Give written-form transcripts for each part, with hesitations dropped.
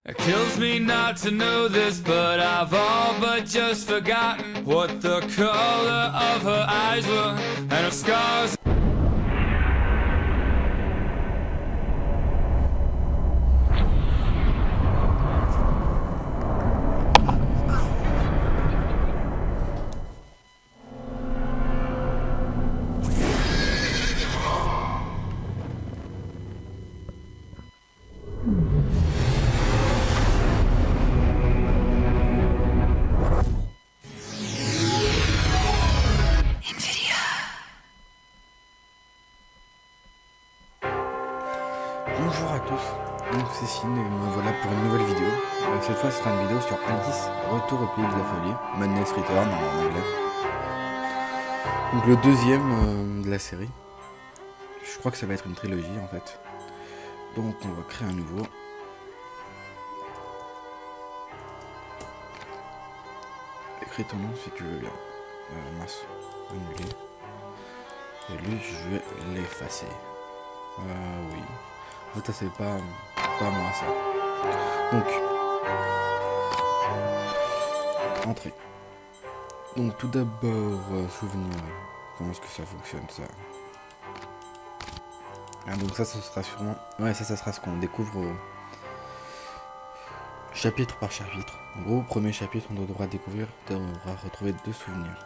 It kills me not to know this, but I've all but just forgotten what the color of her eyes were and her scars. Bonjour à tous, donc c'est Cine et me voilà pour une nouvelle vidéo. Cette fois ce sera une vidéo sur Alice, Retour au pays de la folie, Madness Return en anglais. Donc le deuxième de la série. Je crois que ça va être une trilogie en fait. Donc on va créer un nouveau. Écris ton nom si tu veux bien. Mince, annuler. Et lui je vais l'effacer. Oui. En fait, c'est pas moi ça. Donc, entrée. Donc tout d'abord, souvenir. Comment est-ce que ça fonctionne ça? Donc ça sera sûrement... Ouais, ça sera ce qu'on découvre chapitre par chapitre. En gros, premier chapitre, on devra retrouver 2 souvenirs.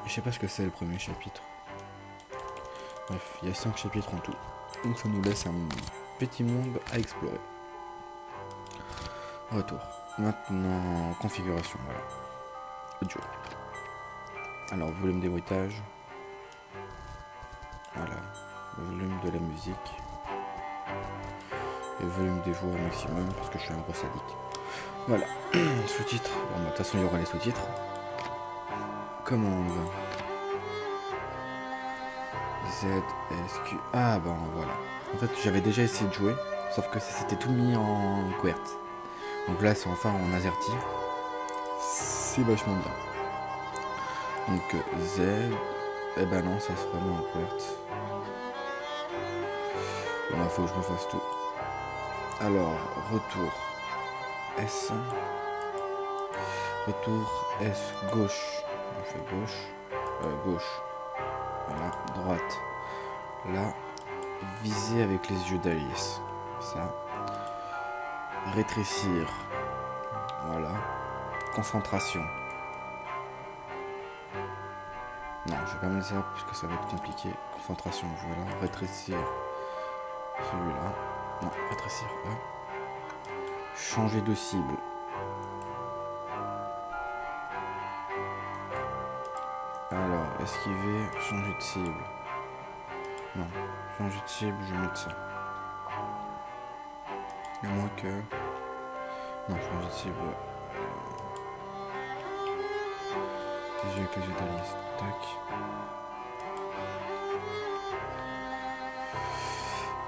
Je sais pas ce que c'est le premier chapitre. Bref, il y a 5 chapitres en tout. Donc ça nous laisse un petit monde à explorer. Retour. Maintenant, configuration, voilà. Audio. Alors, volume des bruitages. Voilà. Volume de la musique. Et volume des voix au maximum, parce que je suis un gros sadique. Voilà. Sous-titres. Bon, de toute façon, il y aura les sous-titres. Commande. Z, S, Q... Ah, ben voilà. En fait, j'avais déjà essayé de jouer, sauf que c'était tout mis en QWERTY. Donc là, c'est enfin en AZERTY. C'est vachement bien. Donc Z... Eh ben non, ça sera mis en QWERTY. Bon, il faut que je me fasse tout. Alors, retour. S. Retour S, gauche. On fait gauche. Gauche. Voilà, droite. Là, viser avec les yeux d'Alice. Ça. Rétrécir. Voilà. Concentration. Non, je vais pas mettre ça parce que ça va être compliqué. Concentration, voilà. Rétrécir. Celui-là. Non, rétrécir. Là. Changer de cible. Alors, esquiver, changer de cible. Non, changer de cible, je vais mettre ça. À moins que... Non, changer de cible. Les yeux avec les yeux d'Alice. Tac.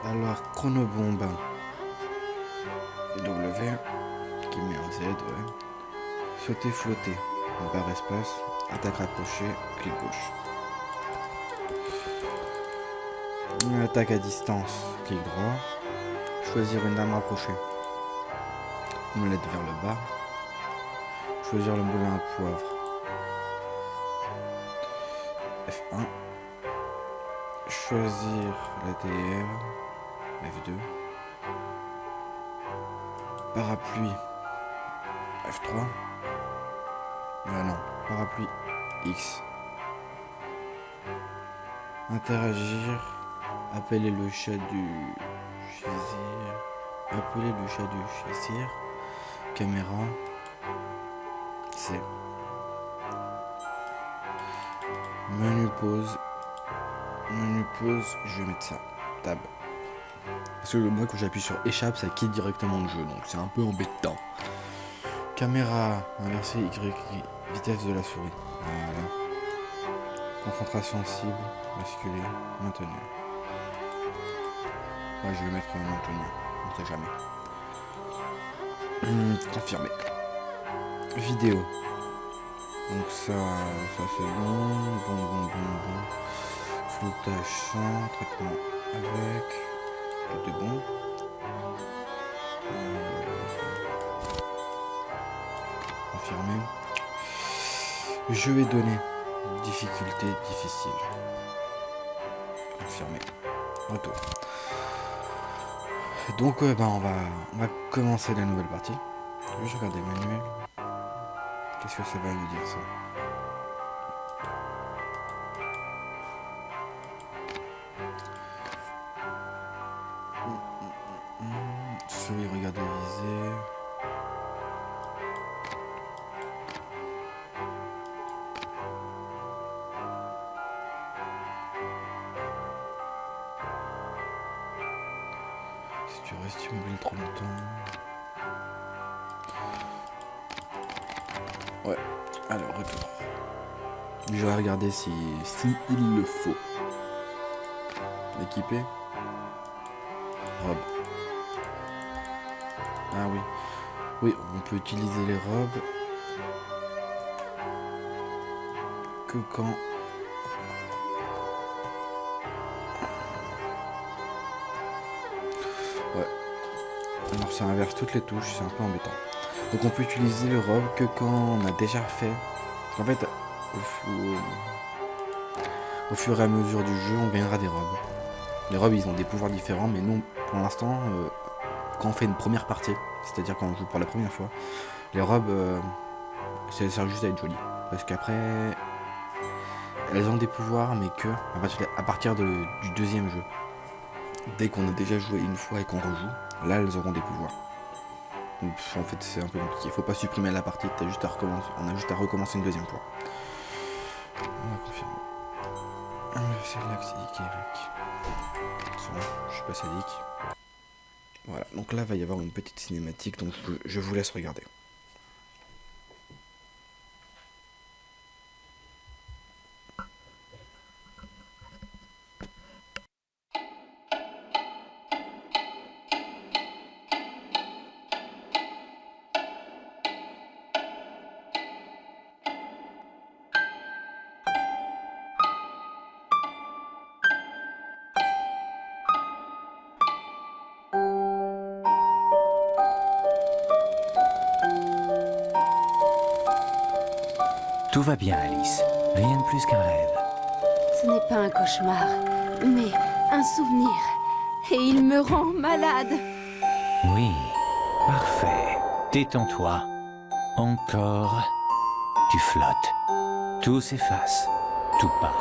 Alors, chronobombe. W. Qui met un Z, ouais. Sauter, flotter. Barre espace. Attaque rapprochée, clic gauche. Une attaque à distance, clic droit. Choisir une arme rapprochée. Omelette vers le bas. Choisir le moulin à poivre. F1. Choisir la DR. F2. Parapluie. F3. Ah non, parapluie X. Interagir. Appeler le chat du chassir. Appeler le chat du chassir. Caméra. C. Menu pause. Menu pause, je vais mettre ça. Tab. Parce que moi quand j'appuie sur échappe, ça quitte directement le jeu, donc c'est un peu embêtant. Caméra inversée Y, vitesse de la souris. Voilà. Concentration cible, basculer, maintenir. Moi je vais mettre maintenir, on sait jamais. Confirmer. Vidéo. Donc ça c'est bon. Floutage sans, traitement avec. Tout est bon. confirmer. Je vais donner difficulté difficile. Confirmé. Retour. Donc on va commencer la nouvelle partie. Je vais regarder manuel. Qu'est-ce que ça va nous dire ça? Souris, regarder visée. Si tu restes immobile trop longtemps. Ouais, alors retour. Je vais regarder si il le faut. Équipé. Robe. Ah oui. Oui, on peut utiliser les robes que quand... Ouais. Alors ça inverse toutes les touches, c'est un peu embêtant. Donc on peut utiliser les robes que quand on a déjà fait. En fait, au fur et à mesure du jeu, on gagnera des robes. Les robes, ils ont des pouvoirs différents, mais non, pour l'instant, quand on fait une première partie, c'est-à-dire quand on joue pour la première fois, les robes, ça sert juste à être joli. Parce qu'après, elles ont des pouvoirs, mais que à partir du deuxième jeu. Dès qu'on a déjà joué une fois et qu'on rejoue, là, elles auront des pouvoirs. Donc, en fait, c'est un peu compliqué. Faut pas supprimer la partie, on a juste à recommencer une deuxième fois. On va confirmer. C'est là que c'est X et Y. Je suis pas sadique. Voilà, donc là, il va y avoir une petite cinématique, donc je vous laisse regarder. Tout va bien, Alice. Rien de plus qu'un rêve. Ce n'est pas un cauchemar, mais un souvenir. Et il me rend malade. Oui, parfait. Détends-toi. Encore. Tu flottes. Tout s'efface. Tout part.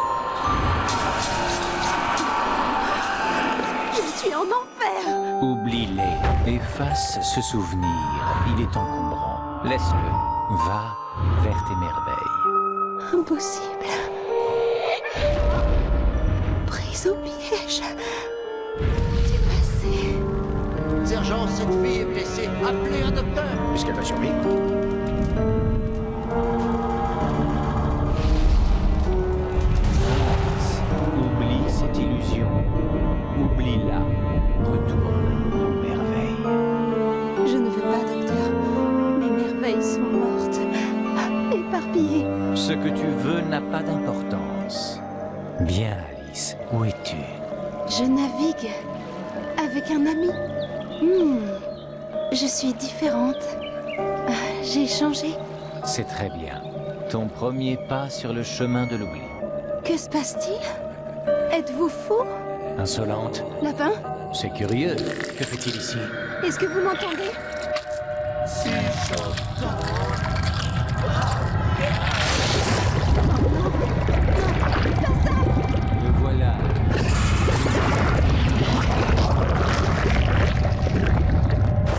Je suis en enfer. Oublie-les. Efface ce souvenir. Il est encombrant. Laisse-le. Va vers tes merveilles. Impossible. Prise au piège. Du passé. Sergent, cette fille est blessée. Appelez un docteur. Est-ce qu'elle va survivre? Oublie cette illusion. Oublie-la. Retourne aux merveilles. Je ne veux pas, docteur. Mes merveilles sont mortes. Éparpillées. Ce que tu veux n'a pas d'importance. Bien, Alice. Où es-tu? Je navigue avec un ami. Je suis différente. J'ai changé. C'est très bien. Ton premier pas sur le chemin de l'oubli. Que se passe-t-il? Êtes-vous fou? Insolente. Lapin? C'est curieux. Que fait-il ici? Est-ce que vous m'entendez? Le voilà.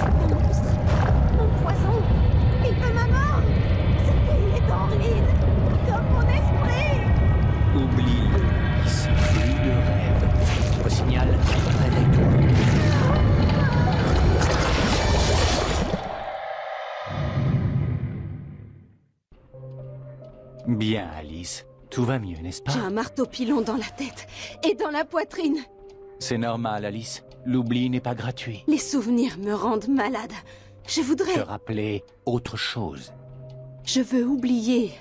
Un monstre. Mon poison. Il veut ma mort. Cette pays est horrible. Comme mon esprit. Oublie-le, Alice. Plus de rêve. Au signal, réveille-toi. Bien, Alice. Tout va mieux, n'est-ce pas? J'ai un marteau pilon dans la tête et dans la poitrine. C'est normal, Alice. L'oubli n'est pas gratuit. Les souvenirs me rendent malade. Je voudrais... Te rappeler autre chose. Je veux oublier.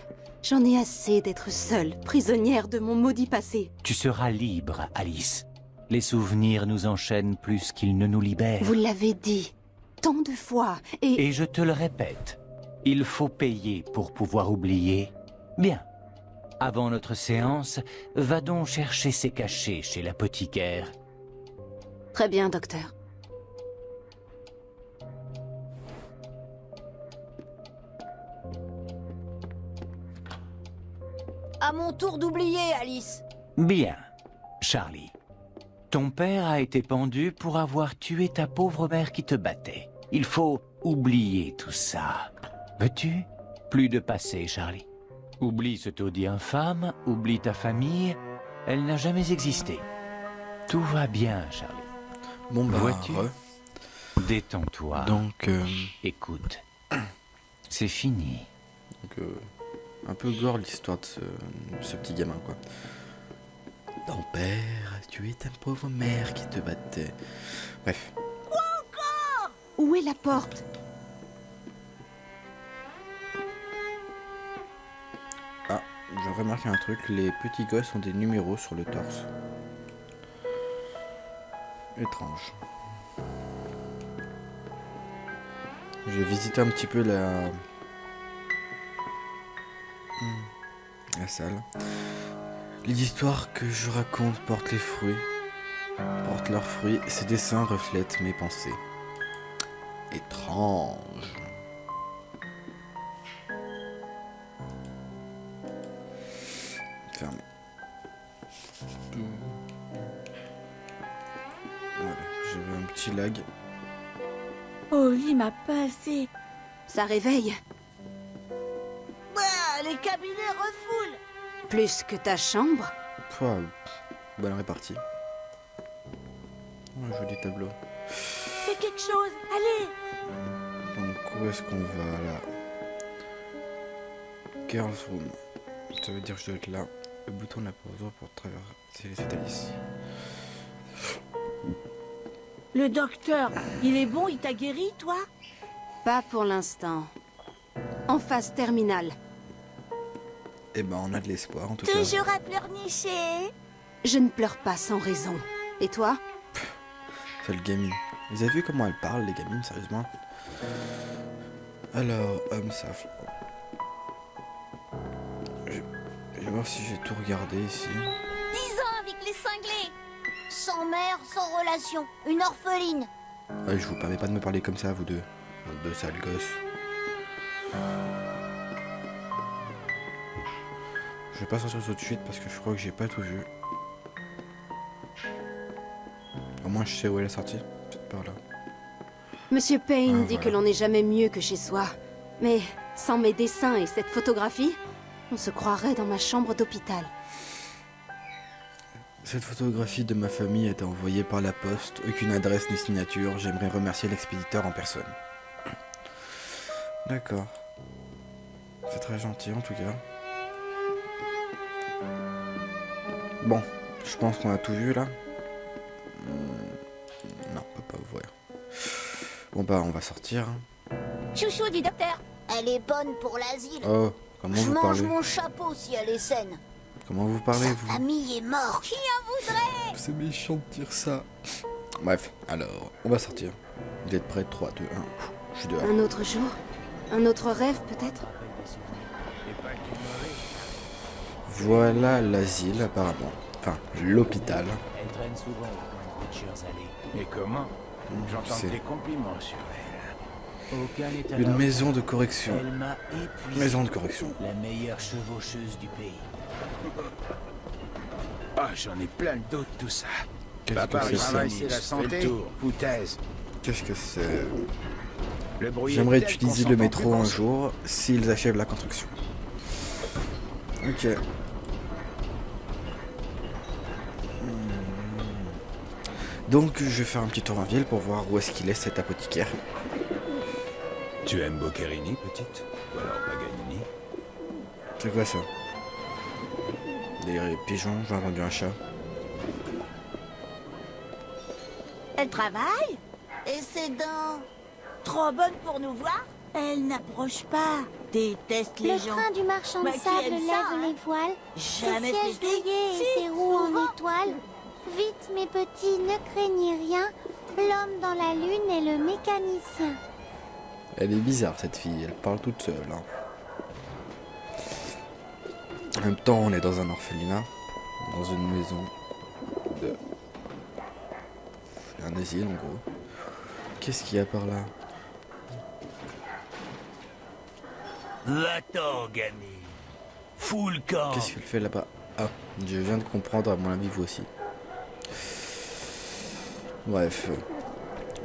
J'en ai assez d'être seule, prisonnière de mon maudit passé. Tu seras libre, Alice. Les souvenirs nous enchaînent plus qu'ils ne nous libèrent. Vous l'avez dit tant de fois et... Et je te le répète, Il faut payer pour pouvoir oublier. Bien. Avant notre séance, va donc chercher ses cachets chez l'apothicaire. Très bien, docteur. À mon tour d'oublier, Alice. Bien. Charlie, ton père a été pendu pour avoir tué ta pauvre mère qui te battait. Il faut oublier tout ça. Veux-tu? Plus de passé, Charlie. Oublie ce taudis infâme, oublie ta famille. Elle n'a jamais existé. Tout va bien, Charlie. Bon bah, Vois-tu? re. Détends-toi. Donc, Écoute. C'est fini. un peu gore l'histoire de ce petit gamin, quoi. Ton père a tué ta pauvre mère qui te battait. Bref. Où est la porte? Ah, j'ai remarqué un truc, les petits gosses ont des numéros sur le torse. Étrange. Je vais visiter un petit peu la salle. Les histoires que je raconte portent leurs fruits. Ces dessins reflètent mes pensées. Étrange. Fermé. Voilà, j'avais un petit lag. Oh, il m'a pas assez. Ça réveille. Ah, les cabinets refoulent. Plus que ta chambre. Pouah, bonne répartie. Un joli tableau. Fais quelque chose, allez. Donc où est-ce qu'on va là? Girls Room. Ça veut dire que je dois être là. Le bouton de la pause pour traverser les étalisses. Le docteur, il est bon, il t'a guéri, toi? Pas pour l'instant. En phase terminale. Eh ben on a de l'espoir en tout cas. Toujours à pleurnicher. Je ne pleure pas sans raison. Et toi? C'est le gamine. Vous avez vu comment elle parle les gamines, sérieusement? Alors, homme safle. Je vais voir si j'ai tout regardé ici. 10 ans avec les cinglés. Sans mère, sans relation. Une orpheline. Ouais, je vous permets pas de me parler comme ça, vous deux. Deux sales gosses. Je vais pas sortir tout de suite parce que je crois que j'ai pas tout vu. Au moins je sais où elle est sortie. Peut-être par là. Monsieur Payne Ah, dit voilà. que l'on n'est jamais mieux que chez soi. Mais sans mes dessins et cette photographie, on se croirait dans ma chambre d'hôpital. Cette photographie de ma famille a été envoyée par la poste. Aucune adresse ni signature. J'aimerais remercier l'expéditeur en personne. D'accord. C'est très gentil en tout cas. Bon, je pense qu'on a tout vu là. Non, on peut pas ouvrir. Bon bah on va sortir. Hein. Chouchou du docteur. Elle est bonne pour l'asile. Oh, comment Je vous mange parlez? mon chapeau si elle est saine. Comment vous parlez Sa vous? famille est morte. Qui en voudrait? C'est méchant de dire ça. Bref, alors, on va sortir. Vous êtes prêts? 3, 2, 1. Je suis dehors. Un autre jour? Un autre rêve peut-être? Voilà l'asile apparemment. Enfin, l'hôpital. Elle traîne souvent au coin de Butcher's Alley. Et comment? J'entends c'est des compliments sur elle. Aucun n'est à une l'ordre. maison de correction. Elle m'a épuisé. Maison de correction. La meilleure chevaucheuse du pays. Ah, j'en ai plein le dos de tout ça. Qu'est-ce Papa, que le c'est travail, ça? c'est la santé. Foutaise. Qu'est-ce que c'est? Le bruit est J'aimerais tel utiliser qu'on le s'entend métro plus un penser. jour s'ils achèvent la construction. Ok. Donc je vais faire un petit tour en ville pour voir où est-ce qu'il est cet apothicaire. Tu aimes Boccherini, petite? Ou alors Paganini? C'est quoi ça? Des pigeons, j'ai entendu un chat. Elle travaille? Et ses dents. Trop bonne pour nous voir? Elle n'approche pas. Déteste les Le gens. train du marchand de Bah, qui sable aime lève ça, hein? les voiles. Jamais Ses sièges testé. douillets et Si, ses roues en souvent. étoile. Vite, mes petits, ne craignez rien. L'homme dans la lune est le mécanicien. Elle est bizarre cette fille, elle parle toute seule. Hein. En même temps, on est dans un orphelinat, dans une maison de... un asile en gros. Qu'est-ce qu'il y a par là? Va-t'en, gamine. Fous le camp. Qu'est-ce qu'elle fait là-bas? Ah, je viens de comprendre, à mon avis vous aussi. Bref,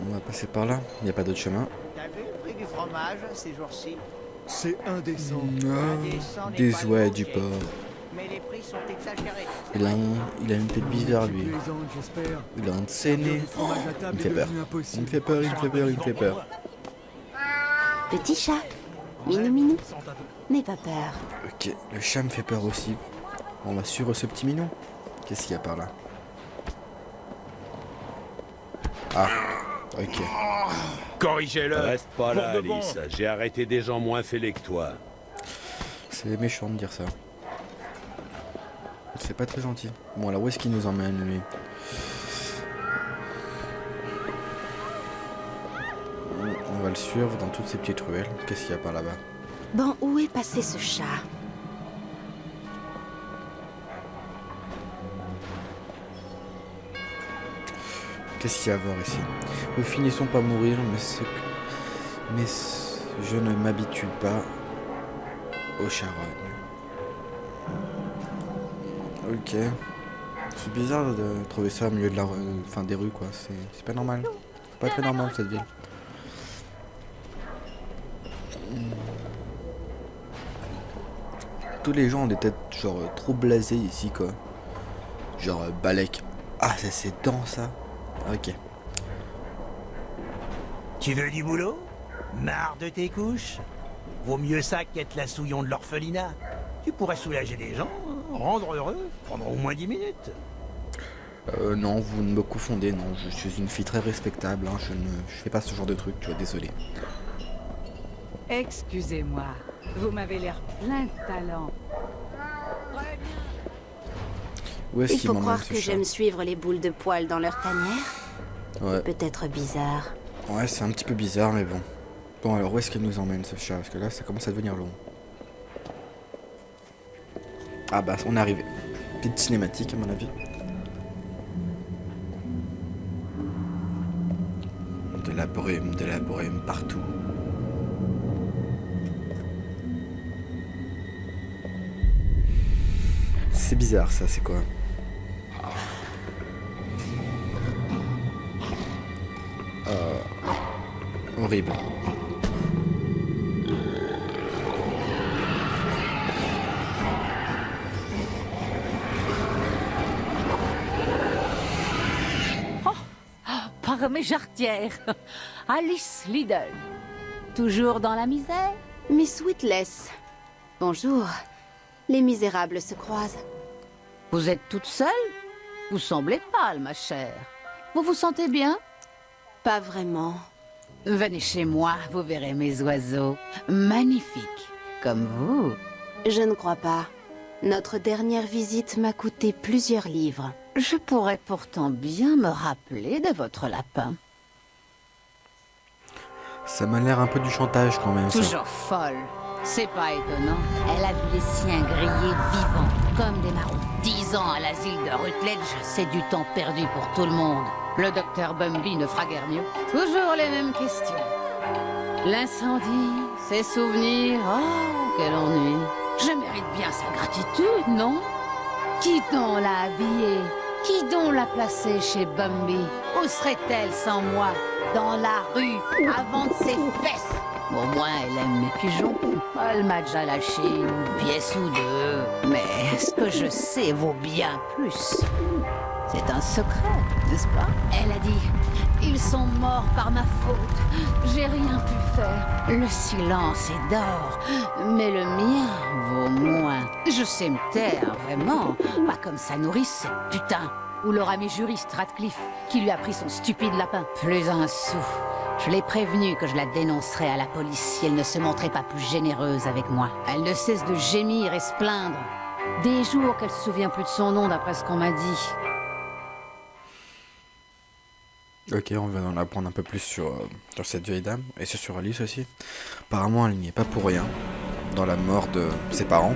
on va passer par là, il n'y a pas d'autre chemin. T'as vu le prix du fromage ces jours-ci? C'est indécent. Indécent n'est Des pas le ouets mot, du Jake. porc. Mais les prix sont exagérés. Il a une tête bizarre lui. Plaisante, j'espère. Il a un scéné. Du fromage à Il table me fait est peur. devenu Il impossible. me fait peur, il me fait peur, il me fait peur. Petit chat, minou minou, n'aie pas peur. Ok, le chat me fait peur aussi. On va suivre ce petit minou. Qu'est-ce qu'il y a par là? Ah, ok. Corrigez-le. Reste pas là, Pour de bon. Alice. J'ai arrêté des gens moins fêlés que toi. C'est méchant de dire ça. C'est pas très gentil. Bon, alors où est-ce qu'il nous emmène lui? On va le suivre dans toutes ces petites ruelles. Qu'est-ce qu'il y a par là-bas? Bon, où est passé ce chat? Qu'est-ce qu'il y a à voir ici? Nous finissons par mourir, je ne m'habitue pas aux charognes. Ok. C'est bizarre de trouver ça au milieu de des rues quoi. C'est pas normal. C'est pas très normal cette ville. Tous les gens ont des têtes genre trop blasées ici quoi. Genre Balek. Ah ça c'est dans ça. Ok. Tu veux du boulot? Marre de tes couches? Vaut mieux ça qu'être la souillon de l'orphelinat. Tu pourrais soulager des gens, rendre heureux, pendant au moins 10 minutes. Non, vous ne me confondez, non. Je suis une fille très respectable, hein. Je fais pas ce genre de truc, tu vois, désolé. Excusez-moi, vous m'avez l'air plein de talent. Où est-ce Il qu'il faut m'emmène croire ce que chat? j'aime suivre les boules de poils dans leur tanière. Ouais. Peut-être bizarre. Ouais, c'est un petit peu bizarre, mais bon. Bon, alors où est-ce qu'il nous emmène ce chat? Parce que là, ça commence à devenir long. Ah bah, on est arrivé. Petite cinématique, à mon avis. De la brume partout. C'est bizarre, ça, c'est quoi? Horrible. Par mes jarretières, Alice Liddell. Toujours dans la misère? Miss Witless. Bonjour. Les misérables se croisent. Vous êtes toute seule? Vous semblez pâle, ma chère. Vous vous sentez bien? Pas vraiment. Venez chez moi, vous verrez mes oiseaux. Magnifiques, comme vous. Je ne crois pas. Notre dernière visite m'a coûté plusieurs livres. Je pourrais pourtant bien me rappeler de votre lapin. Ça m'a l'air un peu du chantage quand même, ça. Toujours folle. C'est pas étonnant. Elle a vu les siens grillés vivants, comme des marrons. 10 ans à l'asile de Rutledge, c'est du temps perdu pour tout le monde. Le docteur Bumby ne fera guère mieux. Toujours les mêmes questions. L'incendie, ses souvenirs, oh, quel ennui. Je mérite bien sa gratitude, non? Qui donc l'a habillée? Qui donc l'a placée chez Bumby? Où serait-elle sans moi? Dans la rue, avant de ses fesses? Au moins, elle aime mes pigeons. Elle m'a déjà lâché une pièce ou deux. Mais ce que je sais vaut bien plus. C'est un secret, n'est-ce pas? Elle a dit, ils sont morts par ma faute. J'ai rien pu faire. Le silence est d'or, mais le mien vaut moins. Je sais me taire, vraiment. Pas comme sa nourrice, cette putain. Ou leur ami juriste Radcliffe, qui lui a pris son stupide lapin. Plus un sou. Je l'ai prévenue que je la dénoncerais à la police si elle ne se montrait pas plus généreuse avec moi. Elle ne cesse de gémir et se plaindre. Des jours qu'elle se souvient plus de son nom d'après ce qu'on m'a dit. Ok, on va en apprendre un peu plus sur cette vieille dame, et sur Alice aussi. Apparemment, elle n'y est pas pour rien, dans la mort de ses parents.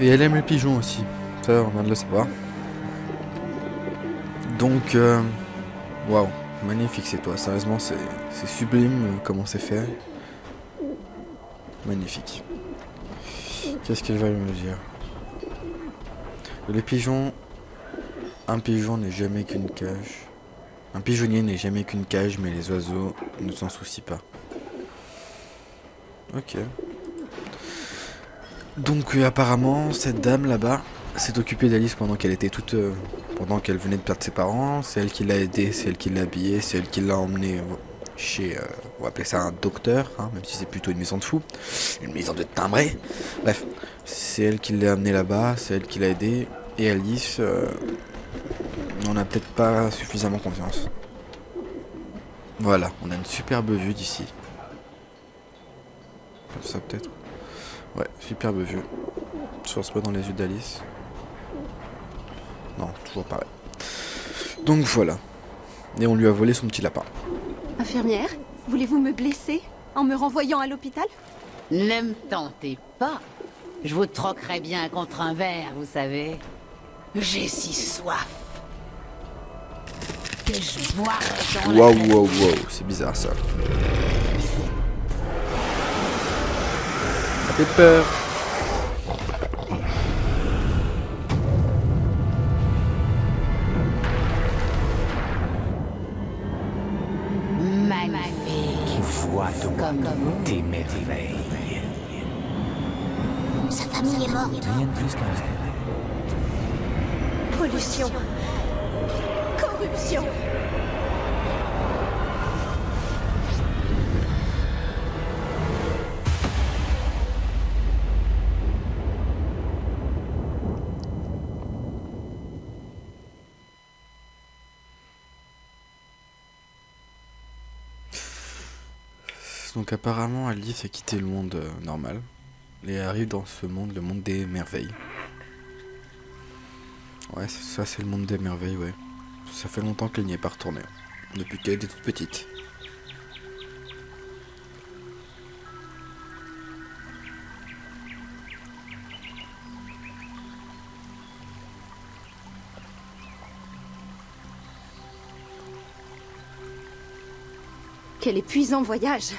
Et elle aime les pigeons aussi, ça on vient de le savoir. Donc, waouh, magnifique c'est toi, sérieusement c'est sublime comment c'est fait. Magnifique. Qu'est-ce qu'elle va me dire? Les pigeons, un pigeon n'est jamais qu'une cage. Un pigeonnier n'est jamais qu'une cage, mais les oiseaux ne s'en soucient pas. Ok. Donc apparemment, cette dame là-bas s'est occupée d'Alice pendant qu'elle était pendant qu'elle venait de perdre ses parents. C'est elle qui l'a aidée, c'est elle qui l'a habillée, c'est elle qui l'a emmenée chez, on va appeler ça un docteur, hein, même si c'est plutôt une maison de fous, une maison de timbrés. Bref, c'est elle qui l'a amenée là-bas, c'est elle qui l'a aidée. Et Alice, on n'a peut-être pas suffisamment confiance. Voilà, on a une superbe vue d'ici. Comme ça peut-être. Ouais, superbe vue. Je pense pas dans les yeux d'Alice. Non, toujours pareil. Donc voilà. Et on lui a volé son petit lapin. Infirmière, voulez-vous me blesser en me renvoyant à l'hôpital? Ne me tentez pas. Je vous troquerai bien contre un verre, vous savez. J'ai si soif que je bois dans Waouh, la... waouh, waouh, c'est bizarre ça. Ça fait peur. Magnifique. Vois donc Comme tes merveilles. Sa famille est morte. Rien de plus qu'un rêve. Pollution. Corruption. Donc apparemment Alice a quitté le monde normal et arrive dans ce monde, le monde des merveilles. Ouais, ça c'est le monde des merveilles, ouais. Ça fait longtemps qu'elle n'y est pas retournée, depuis qu'elle était toute petite. Quel épuisant voyage.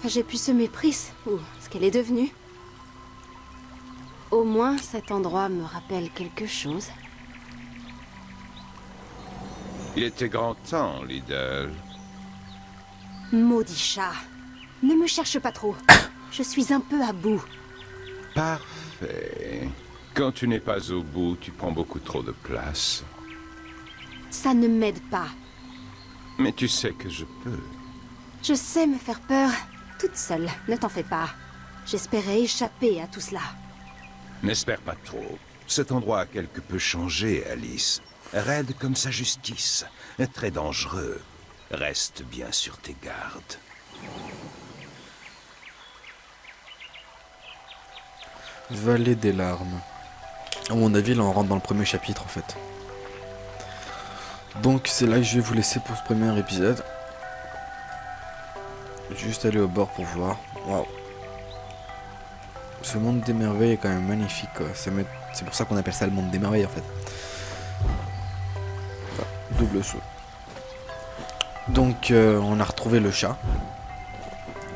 J'ai pu ce mépris, ou ce qu'elle est devenue. Au moins, cet endroit me rappelle quelque chose. Il était grand temps, Lidl. Maudit chat. Ne me cherche pas trop. Je suis un peu à bout. Parfait. Quand tu n'es pas au bout, tu prends beaucoup trop de place. Ça ne m'aide pas. Mais tu sais que je peux. Je sais me faire peur, toute seule, ne t'en fais pas. J'espérais échapper à tout cela. N'espère pas trop. Cet endroit a quelque peu changé, Alice. Raide comme sa justice. Très dangereux. Reste bien sur tes gardes. Vallée des larmes. À mon avis, là on rentre dans le premier chapitre en fait. Donc c'est là que je vais vous laisser pour ce premier épisode. Juste aller au bord pour voir. Waouh. Ce monde des merveilles est quand même magnifique quoi. C'est pour ça qu'on appelle ça le monde des merveilles en fait. Voilà, double saut. Donc on a retrouvé le chat.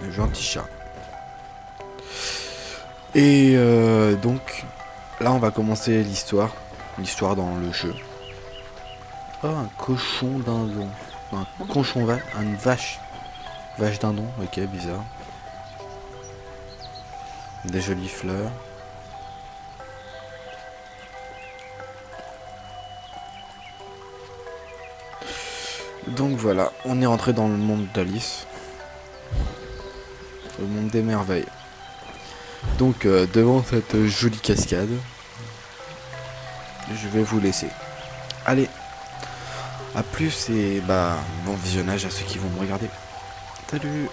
Le gentil chat. Et donc là on va commencer l'histoire. L'histoire dans le jeu. Oh, un cochon dindon. Un cochon une vache. Vache dindon, ok, bizarre. Des jolies fleurs. Donc voilà, on est rentré dans le monde d'Alice. Le monde des merveilles. Donc devant cette jolie cascade, je vais vous laisser. Allez, à plus et bon visionnage à ceux qui vont me regarder. Salut!